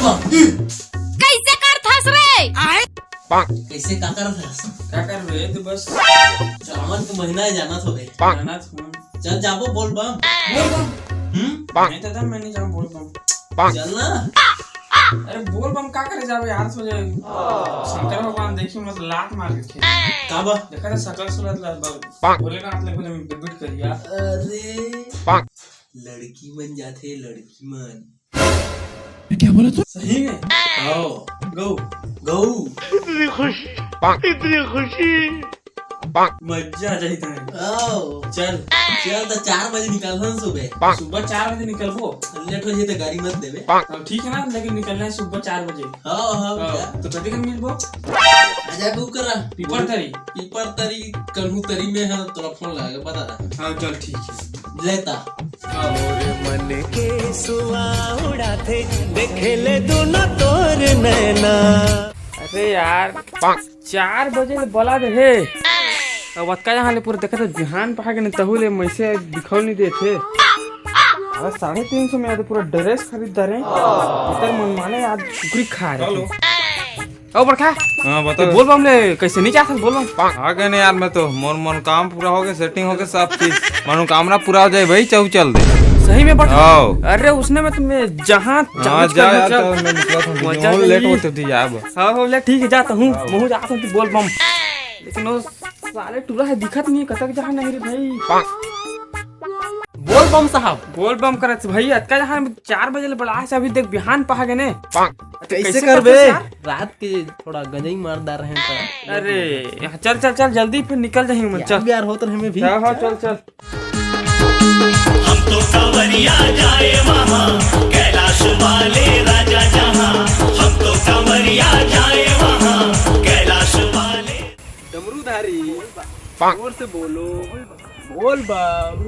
कैसे कर थस रे? कैसे का कर रहे तो बस सावन का महीना है, जाना तो है। जाना था। चल जाबो बोल बम। नहीं तो मैं नहीं जाऊँ बोल बम। चल ना। अरे बोल बम का करे जावे यार सोचे शंकर भगवान देखी मत लात मार के थे का बा देखा था सकल सूरत ला बोले ना मतलब कुछ बिट कर दिया। अरे लड़की बन जाते लड़की मन। क्या बोला तू? सही में आओ गो गौ इतनी खुशी मजा आ जाए तुम्हें। आओ चल चल तो 4 बजे निकलना सुबह। सुबह 4 बजे निकलबो। लेट हो जाए तो गाड़ी मत देवे। ठीक है ना, लेकिन निकलना है सुबह 4 बजे। हाँ हाँ तो कभी मिलबो आजा बुक करा। पीपर तरी कन्हू तरी में है, तोरा फोन लगाएगा बता। हाँ चल ठीक है लेता मन के सुआ उड़ाते देखेले दोनों तोर नैना। अरे यार 4 बजे बोला रहे अब का यहाँ ले पूरा देखा था बिहान पहा के नहीं तहुले मैसे दिखाओ नहीं दे थे। अरे 350 में आते पूरा ड्रेस खरीद रहे इधर मन माने आज कुकरी खा रहे ओ बड़का। हाँ बताओ। बोल बम ले कैसे नहीं चाहता बोल बम। आ गए नहीं यार, मैं तो मन काम पूरा हो गया, सेटिंग हो गया, सब चीज मनोकामना पूरा हो जाए भाई, चाहू चल दे। सही में बड़का। आओ। अरे उसने में तुम्हें जहाँ जा यार, तो मैं निकला था मजा बहुत लेट नहीं। होते थे यार। हाँ हो ले ठीक है जाता हूँ मैं जाता हूँ बोल बम। लेकिन वो साले टूरा है दिखत नहीं कतक जहाँ नहीं रे भाई। बोल बम साहब। बोल बम करत भाई अतका जहाँ 4 बजे ले बड़ा है अभी देख बिहान पहा गए ने कैसे करबे रात के थोड़ा गंजई मारदार हैं तो। अरे चल चल चल जल्दी फिर निकल जाएंगे मैं। चल यार होत हमें भी। हाँ चल चल। हम तो कांवरिया जाए वहाँ कैलाश वाले राजा जहाँ। हम तो कांवरिया जाए वहाँ कैलाश वाले। डमरूधारी जोर से बोलो बोल बम।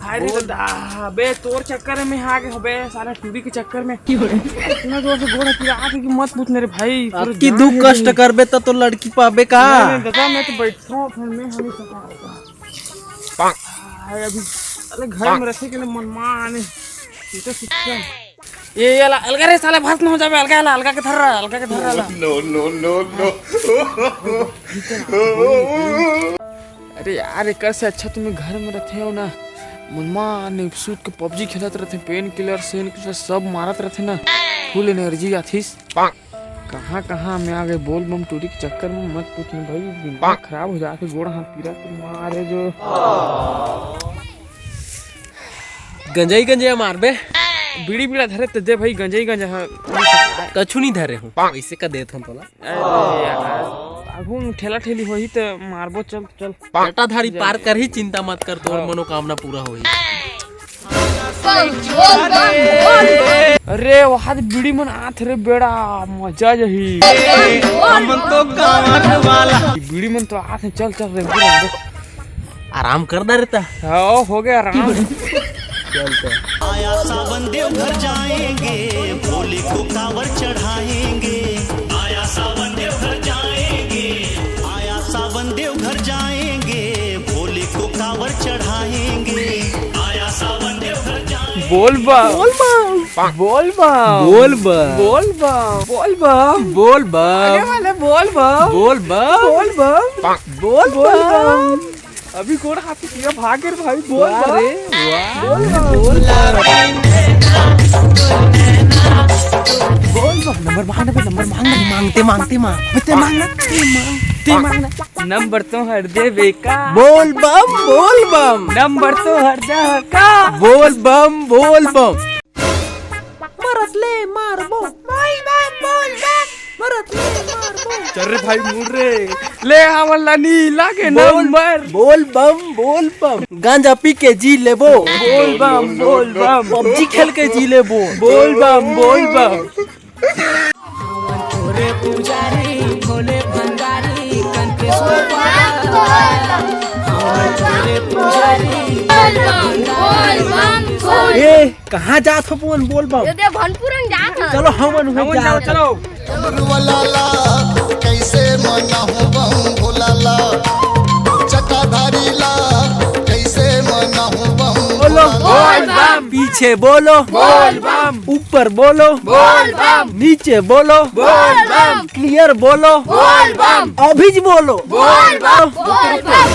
अरे दादा बे तोर चक्कर में आ गए बे सारा टूरी के चक्कर में इतना जोर से गोड़ा पिरा के मत पूछने रे भाई। की दुख कष्ट करबे तो लड़की पाबे का। दादा मैं तो बैठा हूँ फिर मैं हमें सका अभी अरे घर में रखे के लिए मन माने ये तो शिक्षा ये अलगा रे साले भात न हो जावे। अलगा के धर अरे यार एक से अच्छा तुम्हें घर में रहते हो ना मुन्मा ने सूट के पबजी खेलत रहते, पेन किलर सब मारत रहते ना, फुल एनर्जी आथीस। कहाँ में आ गए बोल बम टूरी के चक्कर में मत पूछने भाई, दिमाग खराब हो जाते गोड़ हाथ पीरा मारे जो गंजाई मारबे। बीड़ी धरे तो दे भाई गंजा कछु नहीं धरे हूँ ऐसे का देत हूँ तोला। आगू ठेला ठेली होही तो मारबो। चल चल जटाधारी पार कर ही चिंता मत कर, तोर मनोकामना पूरा होई। अरे वहाँ बीड़ी मन आथ रे बेड़ा मजा जही हम तो कांवर वाला बीड़ी मन तो आथ चल चल रे आराम करना रहता। हाँ हो गया आराम। आया सावन देव घर जाएंगे भोले को कांवर चढ़ाएंगे। आया सावन देव घर जाएंगे, आया सावन देव घर जाएंगे भोले को कांवर चढ़ाएंगे। आया सावन देव घर जाएंगे। बोल बा बोल बा बोल बा बोल बा बोल बा बोल बा बोल बा वाले बोल बा बोल बा बोल बा बोल बा। अभी कोड़ हाथ किया भाग रे भाई। बोल बा रे बोल बा नंबर मांगना नंबर तो हर देवे का। बोल बम नंबर तो हर दे का। बोल बम मरत ले मारबो। चल रे भाई मुड़ रे ले हमला नी लागे नंबर। बोल बम गांजा पी के जी लेबो। बोल बम पबजी खेल के जी लेबो। बोल बम भोले पुजारी भोले भंडारी कंकेश्वर ए कहाँ जात हो बोल बम। भनपुरन जात चलो हमन हो जा। चलो कैसे मनाहू बम भोलाला जटाधारी ला कैसे मनाहू बम बोल बम पीछे बोलो बोल बम, ऊपर बोलो बोल बम, नीचे बोलो बोल बम, क्लियर बोलो बोल बम, अभी बोलो बोल बम, बोल बम।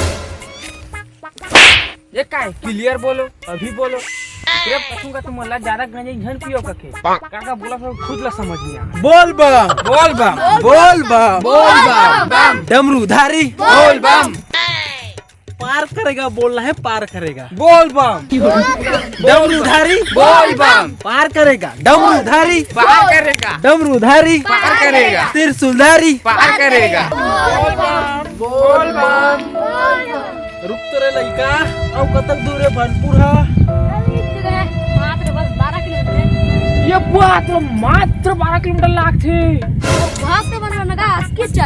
ये काय क्लियर बोलो अभी बोलो तेरे पूछूंगा तुम अल्लाह ज्यादा गंजे झन पियो कके काका बोला फिर खुद ला समझ नहीं आ बोल बम बोल बम बोल बम बोल बम, डमरूधारी बोल बम। पार करेगा बोलना है, पार करेगा बोल बम डमरूधारी बोल बम, पार करेगा डमरूधारी पार करेगा डमरूधारी पार करेगा त्रिशूलधारी पार करेगा बोल बम रुक तो रे लइका अब कतक दूर है भनपुर हा मात्र बस 12 किलोमीटर है। ये मात्र 12 किलोमीटर लाग थे भागते बनवा में का किच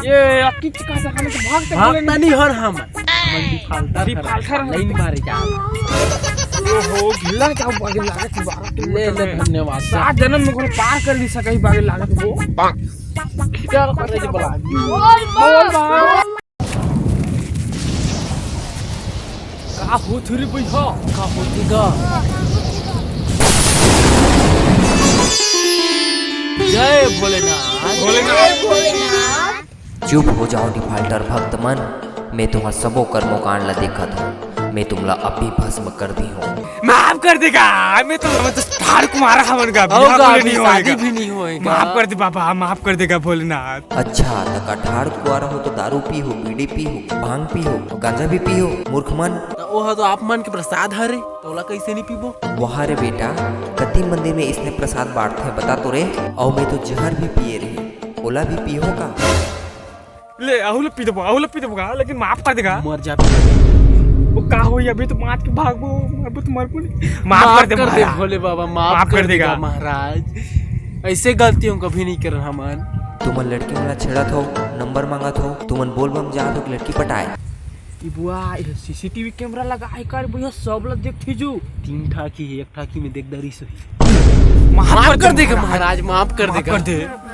ये अक्की का से हमें तो भागते बोले भागता नहीं हर हम मंडी फालता लाइन मारे जा ओहो गिल्ला क्या बागे लागत 12 ले किलोमीटर ले धन्यवाद 7 जन्म में कोई पार कर ली सका ही बागे लागत वो क्या करे जे बला बोल बम का होत रे भैया का होती गा जय भोलेनाथ चुप हो जाओ डिफाल्टर भक्त मन, मैं तुम्हारा सबो कर्मों कांड ला देखत हूँ, मैं तुमला अभी भस्म कर दी हूँ। माफ कर देगा मैं तो ठाड़ कुमारा हमन का बियाह होगा बोले अभी नहीं शादी होएगा। भी नहीं होएगा माफ कर दे बाबा, माफ कर देगा भोलेनाथ। अच्छा तो कठाड़ कुआरा हो तो दारू पी हो, बीड़ी पी हो, भांग पी हो, गांजा भी पी हो, मूर्ख मन। ओह तो आप मन के प्रसाद हरे तोला कैसे नहीं पीबो वहाँ रे बेटा कति मंदिर में इसने प्रसाद बांटते हैं बता तो रे, और मैं तो जहर भी पिए रहे, ओला भी पी हो का? ले आहू पी देगा लेकिन माफ कर देगा। मर जा वो का होई अभी तो मार के भागो, अभी तो मर को नहीं। माफ कर दे महाराज। भोले बाबा माफ कर देगा महाराज, ऐसे गलतियों कभी नहीं कर हमन। तुमन लड़की वाला छेड़त हो, नंबर मांगत हो, तुमन बोल बम जा तो लड़की पटाए। बुआ सीसीटीवी कैमरा लगाए कर भैया सब लोग देखती जो 3 ठाकी है, 1 ठाकी में देख दरी सो माफ कर देगा महाराज, माफ कर देगा।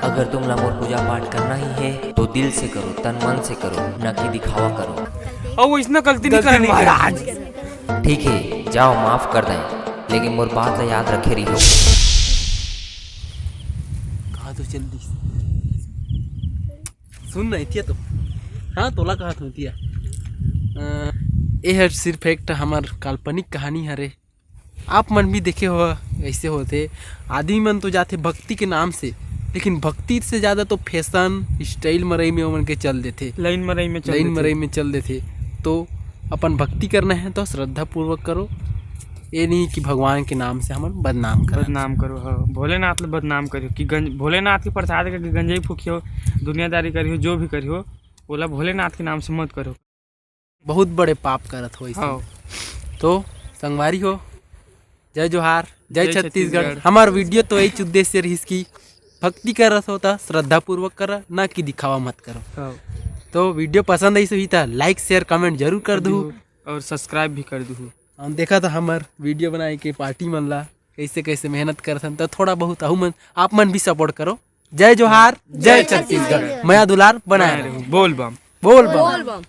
अगर तुम मोर पूजा पाठ करना ही है तो दिल से करो, तन मन से करो, न कि दिखावा करो। और वो इसने गलती नहीं करनी महाराज। ठीक है जाओ माफ कर दें, लेकिन मोर बात ला याद रखे रही हो। कहा तो जल्दी सुन रही थी तो हाँ तोला कहा तो दिया यह सिर्फ एक हमार काल्पनिक कहानी हरे। आप मन भी देखे हो ऐसे होते आदमी मन तो जाते भक्ति के नाम से, लेकिन भक्ति से ज़्यादा तो फैशन स्टाइल मरई में उमन के चल देते, लाइन मरई में चल देते। तो अपन भक्ति करना है तो श्रद्धा पूर्वक करो, ये नहीं कि भगवान के नाम से हम बदनाम करो। हाँ भोलेनाथ ले बदनाम करियो कि भोलेनाथ के प्रसाद के गंजाई फूकियो, दुनियादारी करियो, जो भी करियो बोला भोलेनाथ के नाम से मत करो, बहुत बड़े पाप करत हो। हाँ। तो संगवारी हो, जय जोहार, जय छत्तीसगढ़। हमार वीडियो तो यही उद्देश्य रही की भक्ति करत होता श्रद्धा पूर्वक करा, ना कि दिखावा मत करो। हाँ। तो वीडियो पसंद आई सही था लाइक शेयर कमेंट जरूर कर दू और सब्सक्राइब भी कर दू। हम देखा था हमार वीडियो बनाए के पार्टी मन ला कैसे कैसे मेहनत करथन, तो थोड़ा बहुत अहू मन आप मन भी सपोर्ट करो। जय जोहार, जय छत्तीसगढ़, माया दुलार बनाए रहो। बोल बम। बोल बम।